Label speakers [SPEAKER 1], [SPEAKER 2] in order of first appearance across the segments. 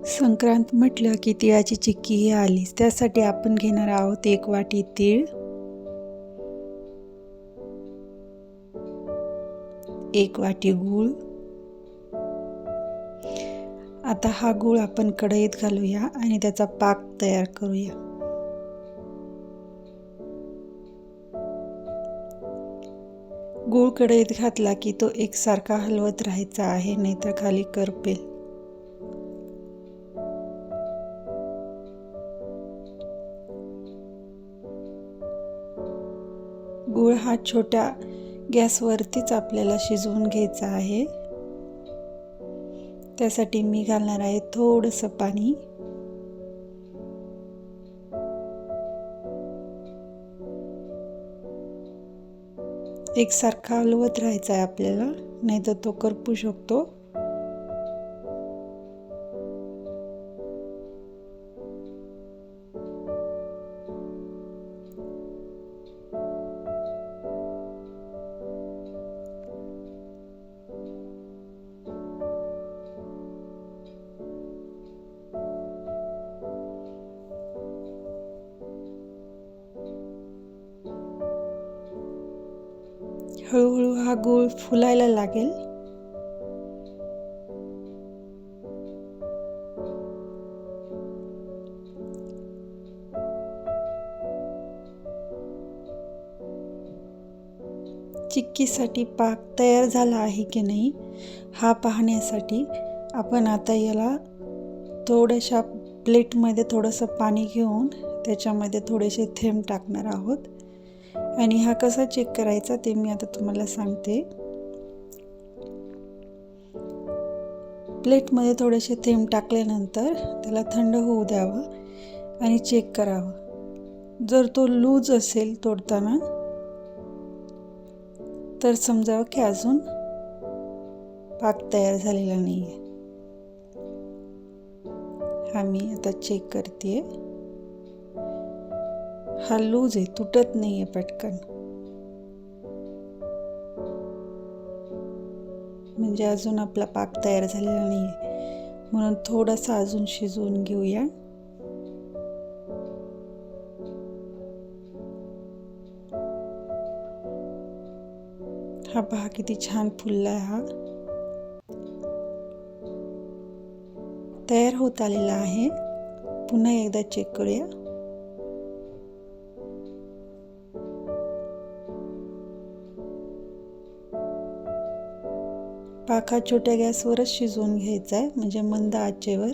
[SPEAKER 1] संक्रांत म्हटलं की तिळाची चिक्की ही आलीच. त्यासाठी आपण घेणार आहोत 1 वाटी तीळ, 1 वाटी गूळ. आता हा गूळ आपण कढईत घालूया आणि त्याचा पाक तयार करूया. गूळ कढईत घातला की तो एकसारखा हलवत राहायचा आहे, नाहीतर खाली करपेल. गूळ हा छोट्या गॅसवरतीच आपल्याला शिजवून घ्यायचा आहे. त्यासाठी मी घालणार आहे थोडंसं पाणी. एकसारखा हलवत राहायचा आहे आपल्याला, नाहीतर तो करपू शकतो. हळूहळू हा गूळ फुलायला लागेल. चिक्कीसाठी पाक तयार झाला आहे की नाही हा पाहण्यासाठी आपण आता याला थोड्याशा प्लेटमध्ये थोडंसं पाणी घेऊन त्याच्यामध्ये थोडेसे थेंब टाकणार आहोत. आणि हा कसा चेक करायचा ते मी आता तुम्हाला सांगते. प्लेटमध्ये थोडेसे थेंब टाकल्यानंतर त्याला थंड होऊ द्यावं आणि चेक करावं. जर तो लूज असेल तोडताना तर समजावं की अजून पाक तयार झालेला नाही आहे. हा मी आता चेक करते. हा लूज आहे, तुटत नाही आहे पटकन, म्हणजे अजून आपला पाक तयार झालेला नाही आहे. म्हणून थोडासा अजून शिजवून घेऊया. हा पहा किती छान फुलला आहे. हा तयार होत आलेला आहे. पुन्हा एकदा चेक करूया. पाक हा छोट्या गॅसवरच शिजवून घ्यायचा आहे, म्हणजे मंद आचेवर.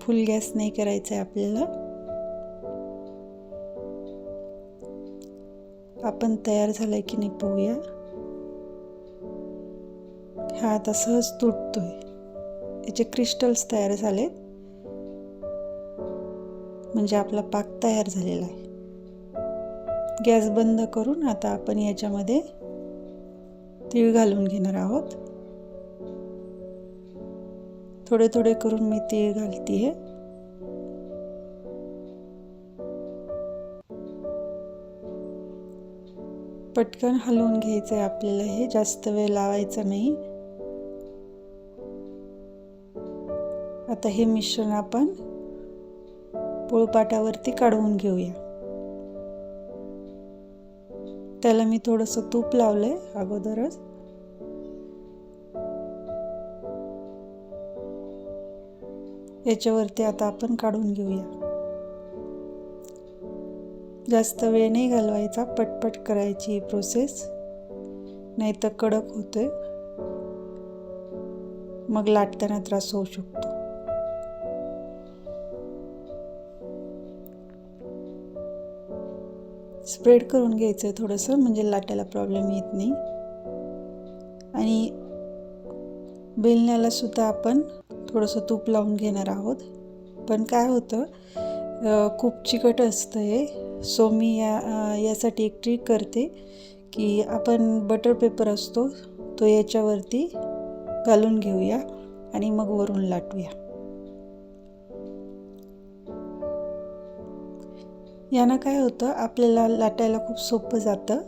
[SPEAKER 1] फुल गॅस नाही करायचा आहे आपल्याला. आपण तयार झालाय की नाही पाहूया. हा आता सहज तुटतोय. याचे क्रिस्टल्स तयार झालेत, म्हणजे आपला पाक तयार झालेला आहे. गॅस बंद करून आता आपण याच्यामध्ये तीळ घालून घेणार आहोत. थोडे थोडे करून मी तीळ घालतीये. पटकन हलवून घ्यायचं आहे आपल्याला, हे जास्त वेळ लावायचा नाही. आता हे मिश्रण आपण पोळपाटावरती काढवून घेऊया. त्याला मी थोडंसं तूप लावलंय अगोदरच. याच्यावरती आता आपण काढून घेऊया. जास्त वेळ नाही घालवायचा, पटपट करायची ही प्रोसेस, नाही तर कडक होतोय, मग लाटताना त्रास होऊ शकतो. स्प्रेड करून घ्यायचं आहे थोडंसं, म्हणजे लाटायला प्रॉब्लेम येत नाही. आणि बेलण्याला सुद्धा आपण थोडंसं तूप लावून घेणार आहोत. पण काय होतं, खूप चिकट असतं हे. सो मी यासाठी एक ट्रिक करते की आपण बटर पेपर असतो तो याच्यावरती घालून घेऊया आणि मग वरून लाटूया. यानं काय होतं, आपल्याला लाटायला खूप सोपं जातं.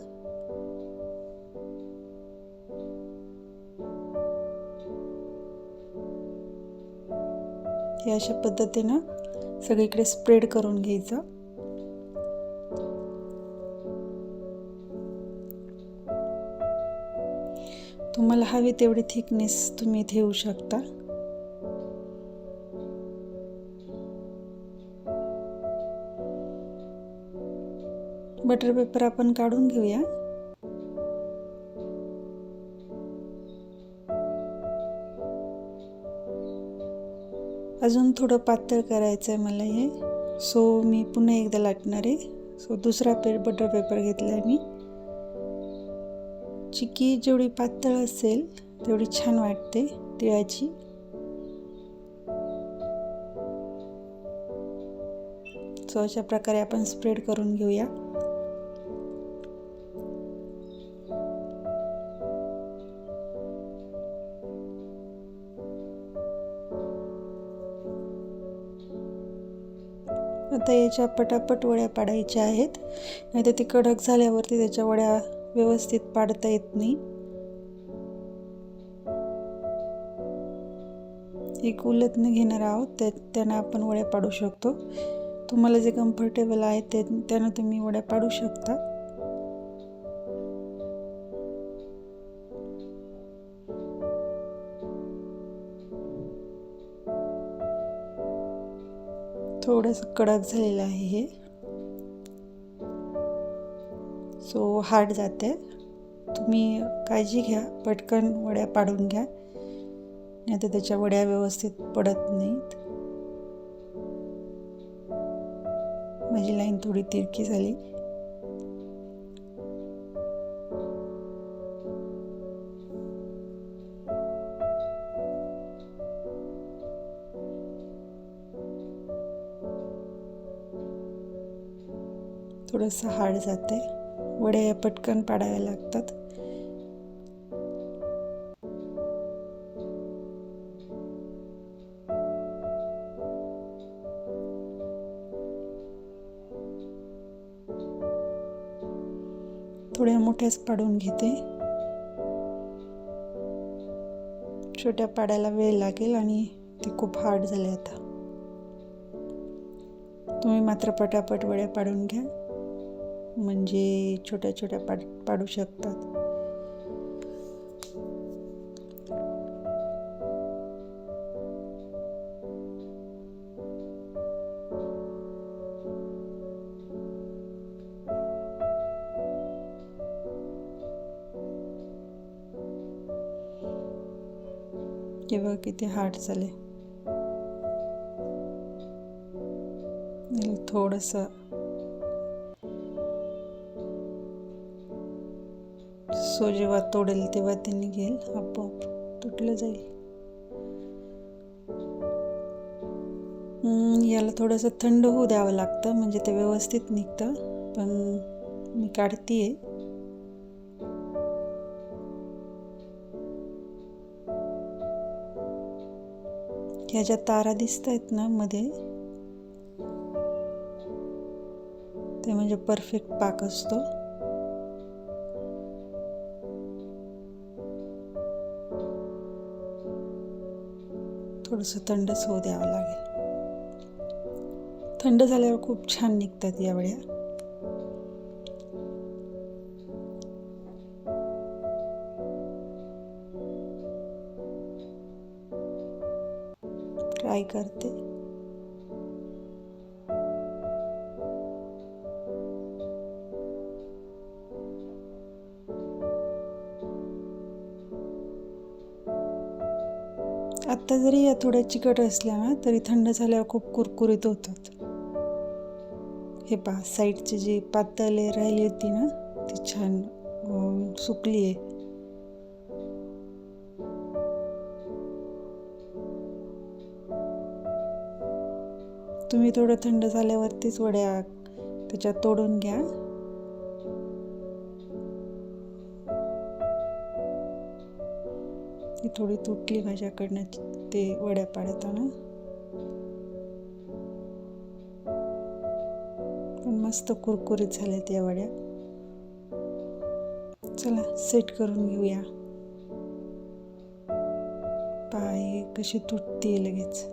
[SPEAKER 1] हे अशा पद्धतीनं सगळीकडे स्प्रेड करून घ्यायचं. तुम्हाला हवी तेवढी थिकनेस तुम्ही ठेवू शकता. बटर पेपर आपण काढून घेऊया. अजून थोडं पातळ करायचं आहे मला हे, सो मी पुन्हा एकदा लाटणार आहे. सो दुसरा बटर पेपर घेतला आहे मी. चिक्की जेवढी पातळ असेल तेवढी छान वाटते तिळाची. सो अशा प्रकारे आपण स्प्रेड करून घेऊया. आता याच्या पटापट वड्या पाडायच्या आहेत, नाहीतर ती कडक झाल्यावरती त्याच्या वड्या व्यवस्थित पाडता येत नाही. एक उलटणं घेणार आहोत, त्यानं आपण वड्या पाडू शकतो. तुम्हाला जे कम्फर्टेबल आहे त्यानं तुम्ही वड्या पाडू शकता. थोडंसं कडक झालेलं आहे हे, सो हार्ड जाते. तुम्ही काळजी घ्या, पटकन वड्या पाडून घ्या, नाहीतर त्याच्या वड्या व्यवस्थित पडत नाहीत. माझी लाईन थोडी तिरकी झाली. थोडंसं हार्ड जाते, वड्या पटकन पाडाव्या लागतात. थोड्या मोठ्याच पाडून घेते, छोट्या पाडायला वेळ लागेल आणि ते खूप हार्ड झाले. आता तुम्ही मात्र पटापट वड्या पाडून घ्या, म्हणजे छोट्या छोट्या पाडू शकतात. हे बघा किती हार्ड झाले. थोडंसं सो जेव्हा तोडेल तेव्हा ते निघेल, आपोआप तुटलं जाईल. याला थोडंसं थंड होऊ द्यावं लागतं, म्हणजे ते व्यवस्थित निघतं. पण मी काढतीये. ह्या ज्या तारा दिसत आहेत ना मध्ये, ते म्हणजे परफेक्ट पाक असतो. थोडंसं थंडच होऊ द्यावं लागेल. थंड झाल्यावर खूप छान निघतात या वड्या. ट्राय करते. आत्ता जरी या थोड्या चिकट असल्या ना, तरी थंड झाल्यावर खूप कुरकुरीत होतात. हे पहा, साईडची जी पातळ लेयर राहिली होती ना, ती छान सुकली आहे. तुम्ही थोडं थंड झाल्यावरतीच वड्या त्याच्यात तोडून घ्या. ही थोडी तुटली माझ्याकडनं ते वड्या पाडताना, पण मस्त कुरकुरीत झाल्यात या वड्या. चला सेट करून घेऊया. पहा कशी तुटते लगेच.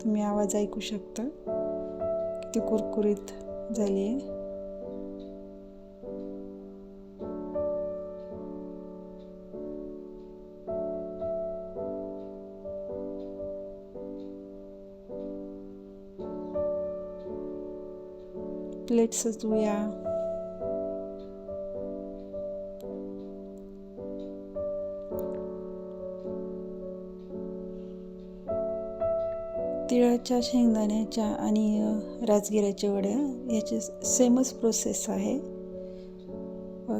[SPEAKER 1] तुम्ही आवाज ऐकू शकता किती कुरकुरीत झाली आहे. प्लेट सजवूया. तिळाच्या, शेंगदाण्याच्या आणि राजगिऱ्याच्या वड्या याची सेमच प्रोसेस आहे.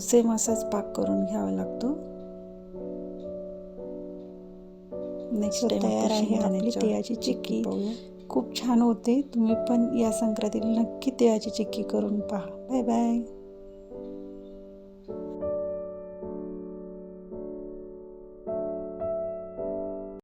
[SPEAKER 1] सेम असाच पाक करून घ्यावा लागतो. नेक्स्ट टाइम
[SPEAKER 2] तयार आहे आपली तिळाची चिक्की.
[SPEAKER 1] खूप छान होते. तुम्ही पण या संक्रांतीला नक्की तिळाची चिक्की करून पहा. Bye bye.